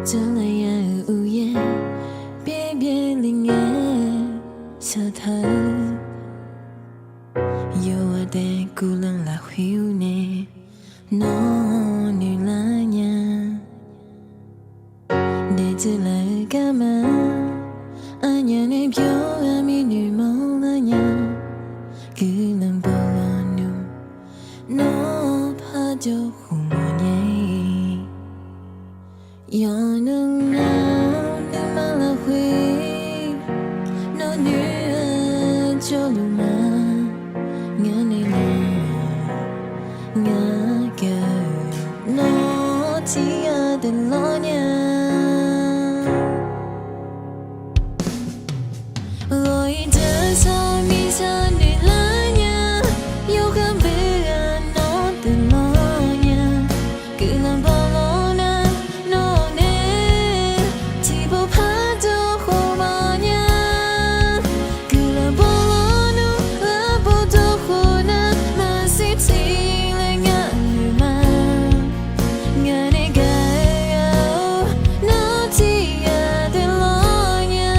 전화야 우예 비빌링에 사타 요아데 굴랑 라 휘우네 너니라냐 내질라가마 아냐네 벼아미 늘몰라냐 그냥 보아누 너 파져 후모니 여는 나는 말라휘 너 누아 졸루마 ngane나 ngaga no tiada lonya loi desa misa nilanya yo gambira no delonya kelam bolona no ne tibo pado homanya kelam bolona labodo hona masih tilenga luma ngane gaya no tiada lonya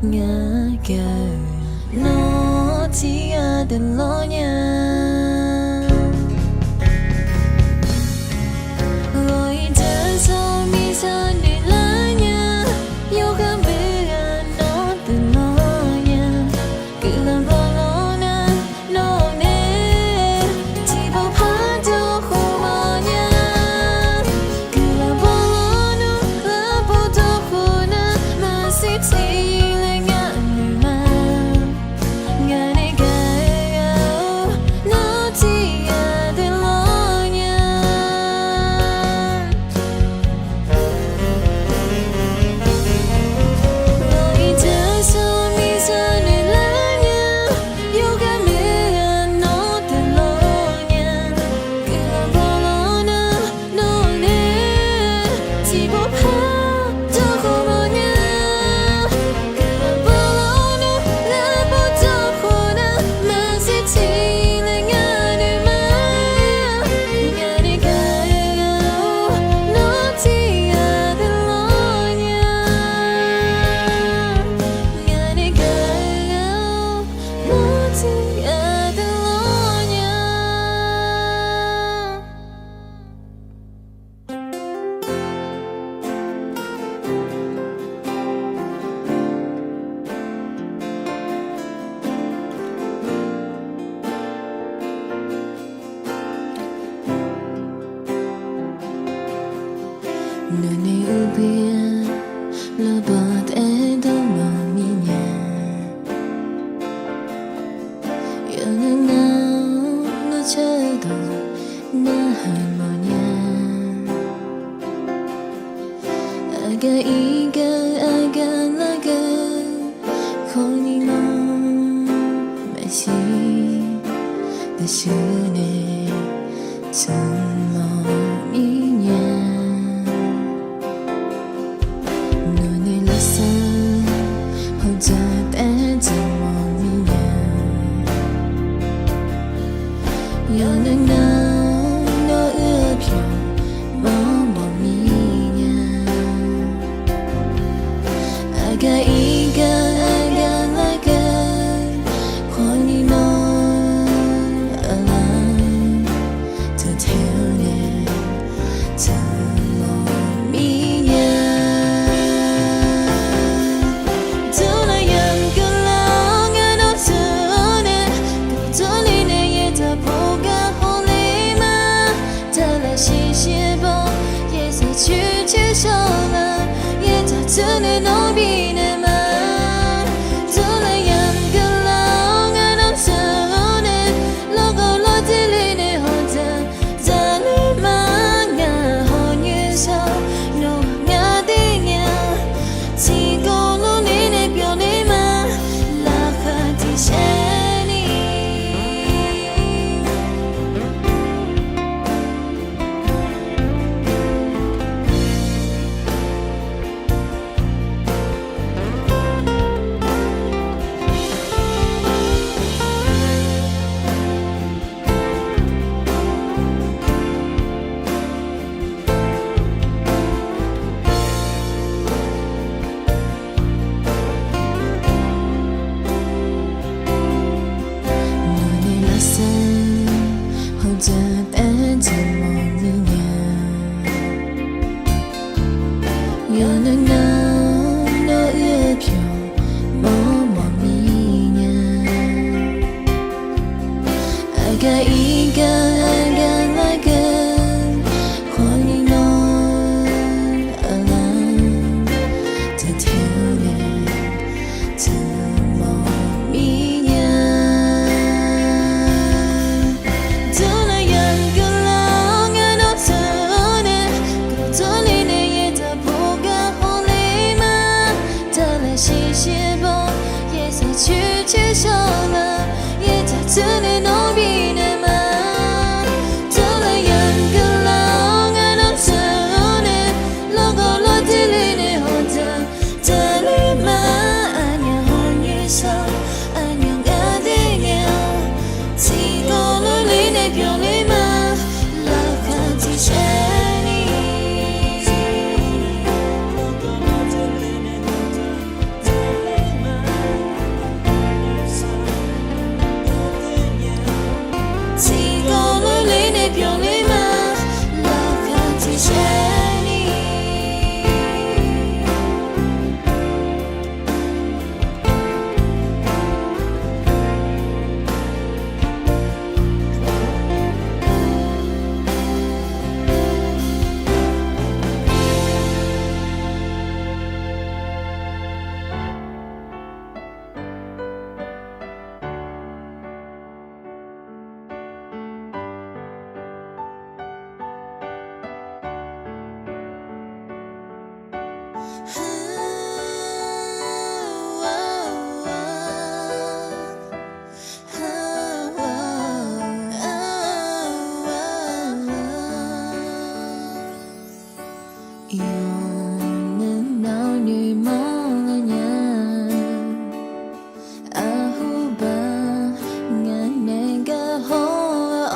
ngaga no tiada lonya loi desa misa nilanya yo gambira no delonya kelam bolona no ne tibo pado humanya kelam bolona labodo hona masih tilenga luma ngane gaya no tiada lonya loi desa misa nilanya yo gambira no delonya kelam bolona no ne tibo pado humanya kelam bolona labodo hona masih tilenga luma ngane gaya no tiada lonya ngane gaya no tiada lonya. Nani ubia labat edomaminya Yang now no chado na harmonia Aga iga aga laga Koni mo mesi Desune Tsumominya 눈을 났어 혼자 떼지 몸이냐 여는 너 의표 몸이냐 아가 이가 아가 나가 권이 너 alive to tell it 몸이냐 시시보 예 너는 너의 표 머미냐 아가 이가 권이 널 알람 다 태우는 저 머미냐 둘러연 글렁한 옷선에 고돌리네 예다 보가 홀리만 달래 시시보 예사 주주셔마 예다 뜨는 오비는 만 둘러연 글렁한 옷선에 로고로 들리네 혼자 달리만 안녕 혼유서 안녕 가득여 지고를 리네 별리만 락한지 샤니 지고를 리네 별리만 락한지 샤니 이오는 널 멍하냐 아후바 내가 호어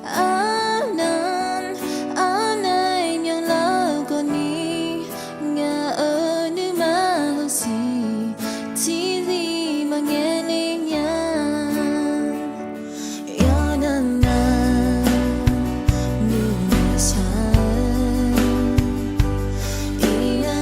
아난 아나의 명라고니 가 어느 마우시 지리 망해내냐 연한 나 눈이 사 이야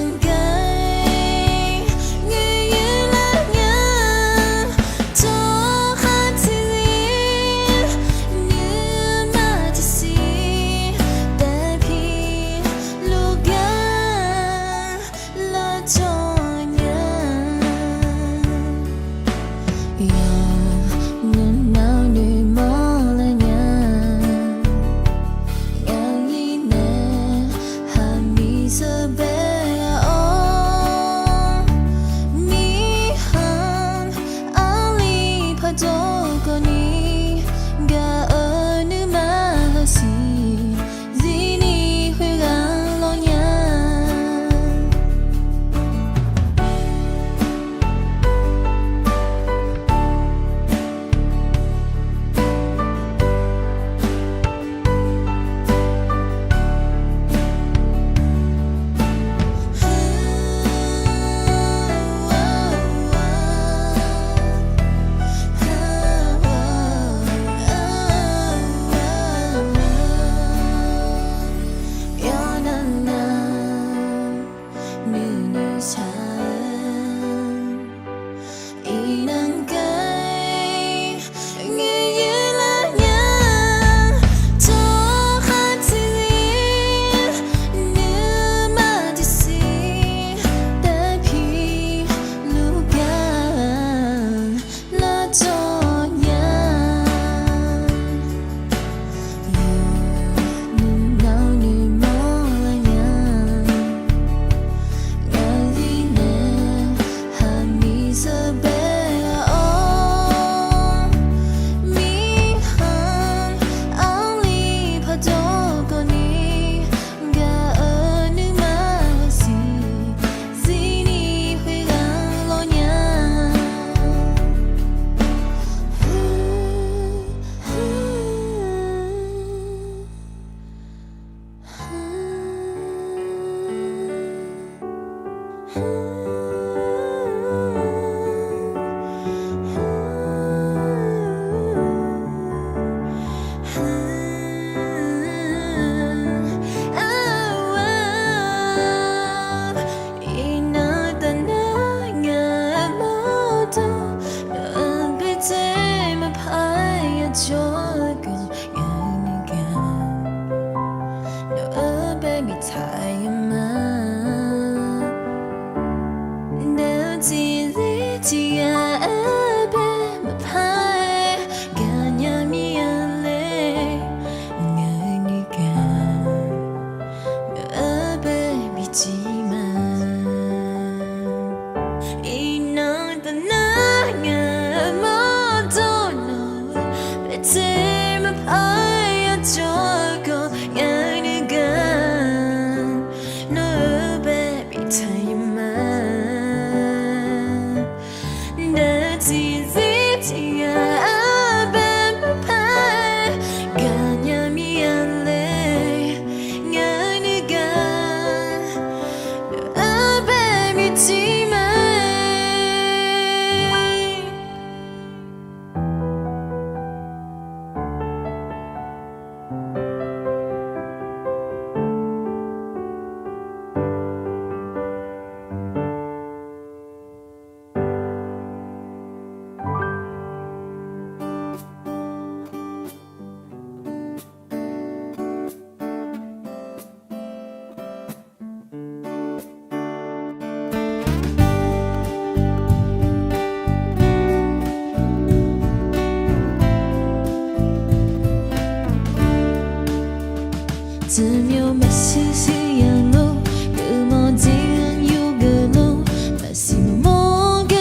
只有没事是样路，个么竟然有个路，那是么个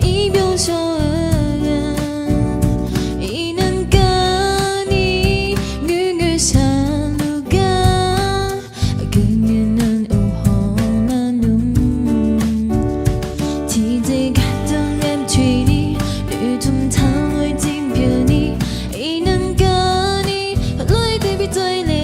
一表手人，一能跟你女女山路个，个人能有好难弄，提着卡当人追你，旅途趟来进别你，一能跟你来对比对立。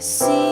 See